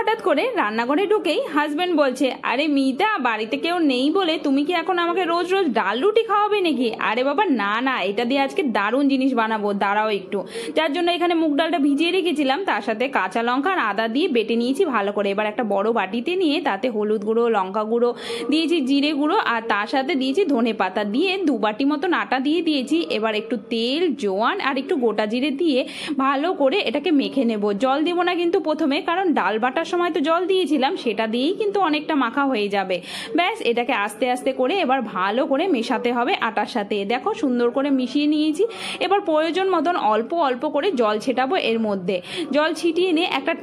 হঠাৎ করে রান্নাঘরে ঢুকেই হাজবেন্ড বলছে, আরে মিতা, বাড়িতে কেউ নেই বলে তুমি কি এখন আমাকে রোজ রোজ ডাল রুটি খাওয়াবে নাকি? আরে বাবা না না, এটা দিয়ে আজকে দারুণ জিনিস বানাবো, দাঁড়াও একটু। যার জন্য এখানে মুগ ডালটা ভিজিয়ে রেখেছিলাম, তার সাথে কাঁচা লঙ্কা আর আদা দিয়ে বেটে নিয়েছি ভালো করে। এবার একটা বড় বাটিতে নিয়ে তাতে হলুদ গুঁড়ো, লঙ্কা গুঁড়ো দিয়েছি, জিরে গুঁড়ো, আর তার সাথে দিয়েছি ধনে পাতা দিয়ে 2 বাটি মতন আটা দিয়ে দিয়েছি। এবার একটু তেল, জোয়ান আর একটু গোটা জিরে দিয়ে ভালো করে এটাকে মেখে নেব। জল দেবো না কিন্তু প্রথমে, কারণ ডাল বাটার সময় তো জল দিয়েছিলাম, সেটা দিয়েই কিন্তু অনেকটা মাখা হয়ে যাবে। ব্যাস, এটাকে আস্তে আস্তে করে এবার ভালো করে মেশাতে হবে আটার সাথে। দেখো সুন্দর করে মিশিয়ে নিয়েছি। এবার প্রয়োজন মতন অল্প অল্প করে জল ছেটাবো এর মধ্যে। জল ছিটিয়ে নিয়ে একটা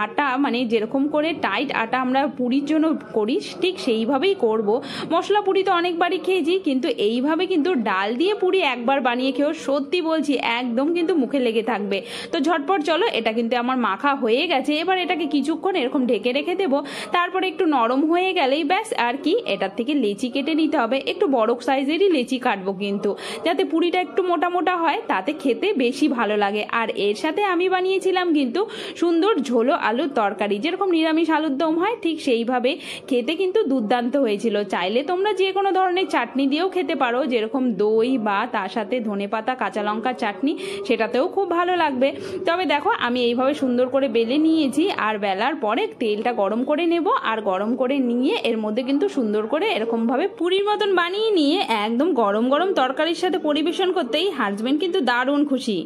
আটা, মানে যেরকম করে টাইট আটা আমরা পুরির জন্য করি ঠিক সেইভাবেই করব। মশলা পুরি তো অনেকবারই খেয়েছি, কিন্তু এইভাবে কিন্তু ডাল দিয়ে পুরি একবার বানিয়ে খেয়েও সত্যি বলছি একদম কিন্তু মুখে লেগে থাকবে। তো ঝটপট চলো, এটা কিন্তু আমার মাখা হয়ে গেছে। এবার এটাকে কিছুক্ষণ এরকম ঢেকে রেখে দেবো। তারপরে একটু নরম হয়ে গেলেই ব্যাস, আর কি এটার থেকে লেচি কেটে নিতে হবে। একটু বড় সাইজেরই লেচি কাটবো কিন্তু, যাতে পুরিটা একটু মোটা মোটা হয়, তাতে খেতে বেশি ভালো লাগে। আর এর সাথে আমি বানিয়েছিলাম কিন্তু সুন্দর ঝোলো আলুর তরকারি, যেরকম নিরামিষ আলুর দম হয় ঠিক সেইভাবে। খেতে কিন্তু দুর্দান্ত হয়েছিল। চাইলে তোমরা যে কোনো ধরনের চাটনি দিয়েও খেতে পারো, যেরকম দই বা তার সাথে ধনেপাতা কাঁচা লঙ্কার চাটনি, সেটাতেও খুব ভালো লাগবে। তবে দেখো আমি এইভাবে সুন্দর করে বেলে নিয়েছি, আর বেলার পরে তেলটা গরম করে নেব। আর গরম করে নিয়ে এর মধ্যে কিন্তু সুন্দর করে এরকমভাবে পুরির মতন বানিয়ে নিয়ে একদম গরম গরম তরকারির সাথে পরিবেশন করতেই হাজবেন্ড কিন্তু দারুণ খুশি।